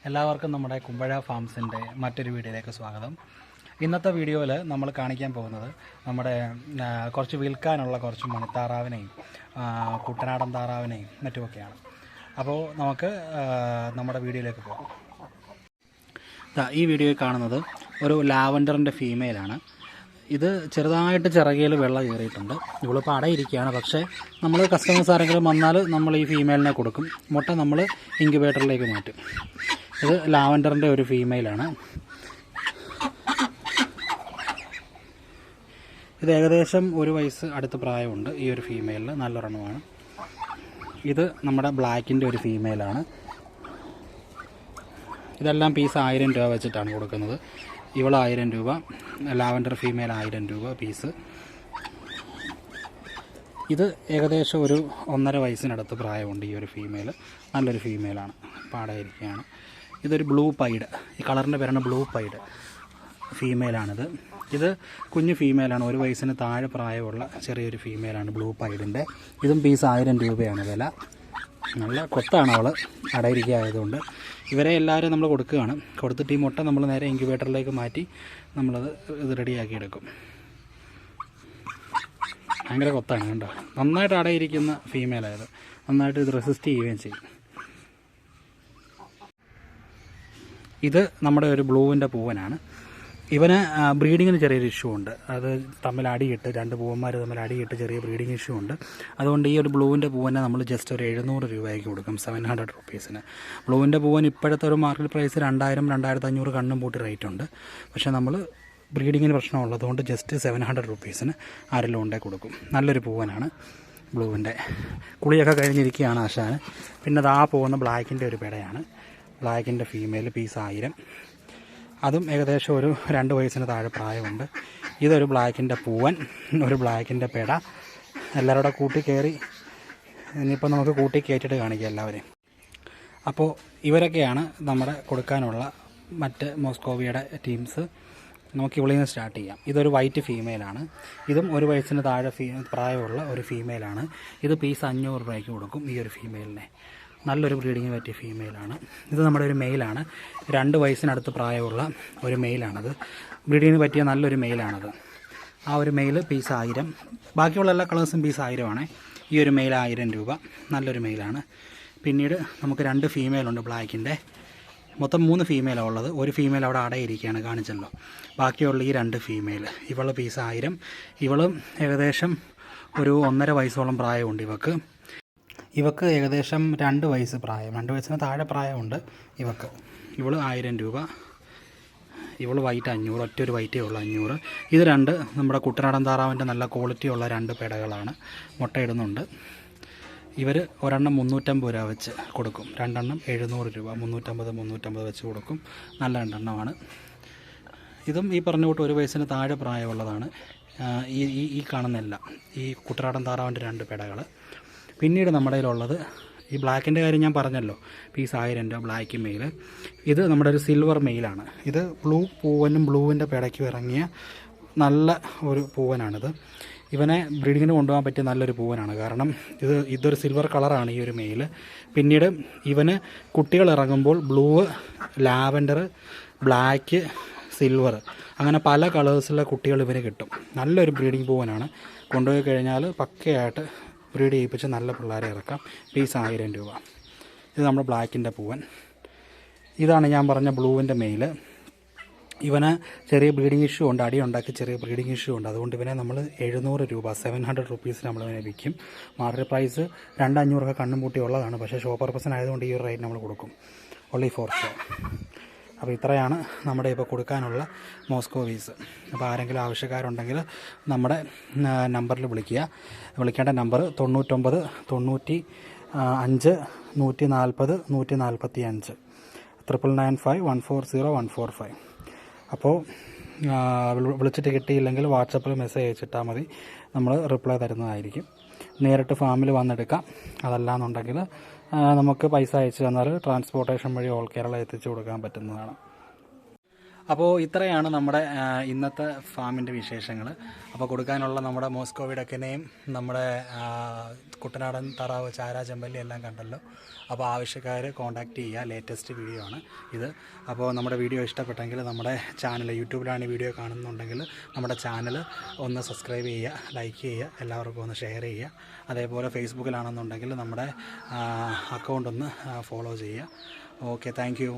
എല്ലാവർക്കും നമ്മുടെ കുമ്പഴ ഫാംസിൻ്റെ മറ്റൊരു വീഡിയോയിലേക്ക് സ്വാഗതം. ഇന്നത്തെ വീഡിയോയിൽ നമ്മൾ കാണിക്കാൻ പോകുന്നത് നമ്മുടെ കുറച്ച് വിൽക്കാനുള്ള കുറച്ച് മണിത്താറാവിനെയും കുട്ടനാടൻ താറാവിനെയും മറ്റുമൊക്കെയാണ്. അപ്പോൾ നമുക്ക് നമ്മുടെ വീഡിയോയിലേക്ക് പോകാം. ഈ വീഡിയോയിൽ കാണുന്നത് ഒരു ലാവൻഡറിൻ്റെ ഫീമെയിലാണ്. ഇത് ചെറുതായിട്ട് ചിറകിൽ വെള്ളം കയറിയിട്ടുണ്ട്. ഇവളിപ്പോൾ അടയിരിക്കുകയാണ്. പക്ഷേ നമ്മൾ കസ്റ്റമേഴ്സ് ആരെങ്കിലും വന്നാൽ നമ്മൾ ഈ ഫീമെയിലിനെ കൊടുക്കും. മുട്ട നമ്മൾ ഇൻക്യുബേറ്ററിലേക്ക് മാറ്റും. ഇത് ലാവൻഡറിൻ്റെ ഒരു ഫീമെയിലാണ്. ഇത് ഏകദേശം ഒരു വയസ്സ് അടുത്ത പ്രായമുണ്ട്. ഈ ഒരു ഫീമെയിലിന് നല്ലൊരെണ്ണമാണ്. ഇത് നമ്മുടെ ബ്ലാക്കിൻ്റെ ഒരു ഫീമെയിലാണ്. ഇതെല്ലാം പീസ് 1000 രൂപ വെച്ചിട്ടാണ് കൊടുക്കുന്നത്. ഇവൾ 1000 രൂപ, ലാവൻഡർ ഫീമെയിൽ 1000 രൂപ പീസ്. ഇത് ഏകദേശം ഒരു 1.5 വയസ്സിനടുത്ത് പ്രായമുണ്ട്. ഈ ഒരു ഫീമെയിൽ നല്ലൊരു ഫീമെയിലാണ്, പാടായിരിക്കുകയാണ്. ഇതൊരു ബ്ലൂ പൈഡ്, ഈ കളറിൻ്റെ പേരാണ് ബ്ലൂ പൈഡ് ഫീമെയിലാണിത്. ഇത് കുഞ്ഞു ഫീമെയിലാണ്, 1 വയസ്സിന് താഴെ പ്രായമുള്ള ചെറിയൊരു ഫീമെയിലാണ് ബ്ലൂ പൈഡിൻ്റെ. ഇതും പീസ് 1000 രൂപയാണ് വില. നല്ല കൊത്താണ് അവൾ, അടയിരിക്കായതുകൊണ്ട്. ഇവരെ എല്ലാവരും നമ്മൾ കൊടുക്കുകയാണ്. കൊടുത്തിട്ട് ഈ മുട്ട നമ്മൾ നേരെ ഇൻക്യുബേറ്ററിലേക്ക് മാറ്റി നമ്മളത് റെഡിയാക്കി എടുക്കും. ഭയങ്കര കൊത്താണ്, കണ്ടോ. നന്നായിട്ട് അടയിരിക്കുന്ന ഫീമെയിലായത്. നന്നായിട്ട് ഇത് റെസിസ്റ്റ് ചെയ്യുകയും ചെയ്യും. ഇത് നമ്മുടെ ഒരു ബ്ലൂവിൻ്റെ പൂവനാണ്. ഇവന് ബ്രീഡിങ്ങിന് ചെറിയൊരു ഇഷ്യൂ ഉണ്ട്. അത് തമ്മിൽ അടിയിട്ട്, 2 പൂവന്മാർ തമ്മിൽ അടിയിട്ട് ചെറിയ ബ്രീഡിങ് ഇഷ്യൂ ഉണ്ട്. അതുകൊണ്ട് ഈ ഒരു ബ്ലൂവിൻ്റെ പൂവനെ നമ്മൾ ജസ്റ്റ് ഒരു 700 രൂപയ്ക്ക് കൊടുക്കും, 700 റുപ്പീസിന്. ബ്ലൂവിൻ്റെ പൂവൻ ഇപ്പോഴത്തെ ഒരു മാർക്കറ്റ് പ്രൈസ് 2000-2500 കണ്ണും പൂട്ടി റേറ്റ് ഉണ്ട്. പക്ഷേ നമ്മൾ ബ്രീഡിങ്ങിന് പ്രശ്നമുള്ളതുകൊണ്ട് ജസ്റ്റ് 700 റുപ്പീസിന് ആരെല്ലാം ഉണ്ടേ കൊടുക്കും. നല്ലൊരു പൂവനാണ് ബ്ലൂവിൻ്റെ. കുളിയൊക്കെ കഴിഞ്ഞിരിക്കുകയാണ് ആശാന്. പിന്നെ അത് പോകുന്ന ബ്ലാക്കിൻ്റെ ഒരു പെടയാണ്. ബ്ലാക്കിൻ്റെ ഫീമെയിൽ പീസ് 1000. അതും ഏകദേശം ഒരു 2 വയസ്സിന് താഴെ പ്രായമുണ്ട്. ഇതൊരു ബ്ലാക്കിൻ്റെ പൂവൻ, ഒരു ബ്ലാക്കിൻ്റെ പെട. എല്ലാവരുടെ കൂട്ടി കയറി ഇനിയിപ്പോൾ നമുക്ക് കൂട്ടി കയറ്റിയിട്ട് കാണിക്കാം എല്ലാവരെയും. അപ്പോൾ ഇവരൊക്കെയാണ് നമ്മുടെ കൊടുക്കാനുള്ള മറ്റ് മോസ്കോവിയുടെ ടീംസ്. നമുക്ക് ഇവിടെ നിന്ന് സ്റ്റാർട്ട് ചെയ്യാം. ഇതൊരു വൈറ്റ് ഫീമെയിലാണ്. ഇതും 1 വയസ്സിന് താഴെ പ്രായമുള്ള ഒരു ഫീമെയിലാണ്. ഇത് പീസ് 500 രൂപയ്ക്ക് കൊടുക്കും ഈ ഒരു ഫീമെയിലിനെ. നല്ലൊരു ബ്രീഡിങ്ങിന് പറ്റിയ ഫീമെയിലാണ്. ഇത് നമ്മുടെ ഒരു മെയിലാണ്. 2 വയസ്സിനടുത്ത് പ്രായമുള്ള ഒരു മെയിലാണത്. ബ്രീഡിങ്ങിന് പറ്റിയ നല്ലൊരു മെയിലാണത്. ആ ഒരു മെയിൽ പീസ് 1000. ബാക്കിയുള്ള എല്ലാ കളേഴ്സും പീസ് 1000 ആണ്. ഈ ഒരു മെയിൽ 1000 രൂപ. നല്ലൊരു മെയിലാണ്. പിന്നീട് നമുക്ക് 2 ഫീമെയിലുണ്ട് ബ്ലാക്കിൻ്റെ. മൊത്തം 3 ഫീമെയിലാണ് ഉള്ളത്. ഒരു ഫീമെയിൽ അവിടെ അടയിരിക്കുകയാണ്, കാണിച്ചല്ലോ. ബാക്കിയുള്ള ഈ 2 ഫീമെയിൽ. ഇവൾ പീസ് 1000. ഇവളും ഏകദേശം ഒരു 1.5 വയസ്സോളം പ്രായമുണ്ട് ഇവക്ക്. ഇവക്ക് ഏകദേശം 2 വയസ്സ് പ്രായം, 2 വയസ്സിന് താഴെ പ്രായമുണ്ട് ഇവക്ക്. ഇവൾ 1000 രൂപ. ഇവൾ വൈറ്റ് 500, ഒറ്റൊരു വൈറ്റേ ഉള്ളൂ 500. ഇത് 2 നമ്മുടെ കുട്ടനാടൻ താറാവിൻ്റെ നല്ല ക്വാളിറ്റിയുള്ള 2 പെടകളാണ്. മുട്ടയിടുന്നുണ്ട്. ഇവർ ഒരെണ്ണം 350 രൂപ വെച്ച് കൊടുക്കും. 2 എണ്ണം 700 രൂപ, 350 വെച്ച് കൊടുക്കും. നല്ല 2 എണ്ണമാണ്. ഇതും ഈ പറഞ്ഞ കൂട്ട് 1 വയസ്സിന് താഴെ പ്രായമുള്ളതാണ്. ഈ കാണുന്നില്ല ഈ കുട്ടനാടൻ താറാവിൻ്റെ 2 പെടകൾ. പിന്നീട് നമ്മുടെ കയ്യിലുള്ളത് ഈ ബ്ലാക്കിൻ്റെ കാര്യം ഞാൻ പറഞ്ഞല്ലോ, പീസ് 1000 രൂപ ബ്ലാക്ക് മെയിൽ. ഇത് നമ്മുടെ ഒരു സിൽവർ മെയിലാണ്. ഇത് ബ്ലൂ പൂവനും ബ്ലൂവിൻ്റെ പെടയ്ക്കും ഇറങ്ങിയ നല്ല ഒരു പൂവനാണിത്. ഇവനെ ബ്രീഡിങ്ങിന് കൊണ്ടുപോകാൻ പറ്റിയ നല്ലൊരു പൂവനാണ്. കാരണം ഇതൊരു സിൽവർ കളറാണ് ഈ ഒരു മെയിൽ. പിന്നീട് ഇവന് കുട്ടികൾ ഇറങ്ങുമ്പോൾ ബ്ലൂ, ലാവൻഡർ, ബ്ലാക്ക്, സിൽവർ, അങ്ങനെ പല കളേഴ്സിലെ കുട്ടികൾ ഇവന് കിട്ടും. നല്ലൊരു ബ്രീഡിങ് പൂവനാണ്. കൊണ്ടുപോയി കഴിഞ്ഞാൽ പക്കയായിട്ട് ബ്രീഡ് ചെയ്യിപ്പിച്ച് നല്ല പിള്ളേരെ ഇറക്കാം. പീസ് 1000 രൂപ. ഇത് നമ്മുടെ ബ്ലാക്കിൻ്റെ പൂവൻ. ഇതാണ് ഞാൻ പറഞ്ഞ ബ്ലൂവിൻ്റെ മെയിൽ. ഇവന് ചെറിയ ബ്രീഡിങ് ഇഷ്യൂ ഉണ്ട്, അടിയുണ്ടാക്കി ചെറിയ ബ്രീഡിങ് ഇഷ്യൂ ഉണ്ട്. അതുകൊണ്ട് ഇവനെ നമ്മൾ 700 രൂപ, 700 റുപ്പീസിന് നമ്മളിവനെ വിൽക്കും. മാർക്കറ്റ് പ്രൈസ് 200-500 കണ്ണും പൂട്ടി ഉള്ളതാണ്. പക്ഷേ ഷോ പർപ്പസിനായതുകൊണ്ട് ഈ ഒരു റേറ്റ് നമ്മൾ കൊടുക്കും, ഓൺലി ഫോർ ഷോ. അപ്പോൾ ഇത്രയാണ് നമ്മുടെ ഇപ്പോൾ കൊടുക്കാനുള്ള മോസ്കോവീസ്. അപ്പോൾ ആരെങ്കിലും ആവശ്യക്കാരുണ്ടെങ്കിൽ നമ്മുടെ നമ്പറിൽ വിളിക്കേണ്ട നമ്പർ 99 95 140 145 995 140 145. അപ്പോൾ വിളിച്ചിട്ട് കിട്ടിയില്ലെങ്കിൽ വാട്സപ്പിൽ മെസ്സേജ് അയച്ചിട്ടാൽ മതി, നമ്മൾ റിപ്ലൈ തരുന്നതായിരിക്കും. നേരിട്ട് ഫാമിൽ വന്നെടുക്കാം. അതല്ലാന്നുണ്ടെങ്കിൽ നമുക്ക് പൈസ അയച്ചു തന്നാൽ ട്രാൻസ്പോർട്ടേഷൻ വഴി ഓൾ കേരള എത്തിച്ചു കൊടുക്കാൻ പറ്റുന്നതാണ്. അപ്പോൾ ഇത്രയാണ് നമ്മുടെ ഇന്നത്തെ ഫാമിൻ്റെ വിശേഷങ്ങൾ. അപ്പോൾ കൊടുക്കാനുള്ള നമ്മുടെ മോസ്കോ ഡക്കിനെയും നമ്മുടെ കുട്ടനാടൻ താറാവ് ചാര ചെമ്പല്ലി എല്ലാം കണ്ടല്ലോ. അപ്പോൾ ആവശ്യക്കാർ കോൺടാക്റ്റ് ചെയ്യുക. ലേറ്റസ്റ്റ് വീഡിയോ ആണ് ഇത്. അപ്പോൾ നമ്മുടെ വീഡിയോ ഇഷ്ടപ്പെട്ടെങ്കിൽ നമ്മുടെ ചാനൽ, യൂട്യൂബിലാണ് ഈ വീഡിയോ കാണുന്നുണ്ടെങ്കിൽ നമ്മുടെ ചാനൽ ഒന്ന് സബ്സ്ക്രൈബ് ചെയ്യുക, ലൈക്ക് ചെയ്യുക, എല്ലാവർക്കും ഒന്ന് ഷെയർ ചെയ്യുക. അതേപോലെ ഫേസ്ബുക്കിലാണെന്നുണ്ടെങ്കിൽ നമ്മുടെ അക്കൗണ്ട് ഒന്ന് ഫോളോ ചെയ്യുക. Okay, thank you.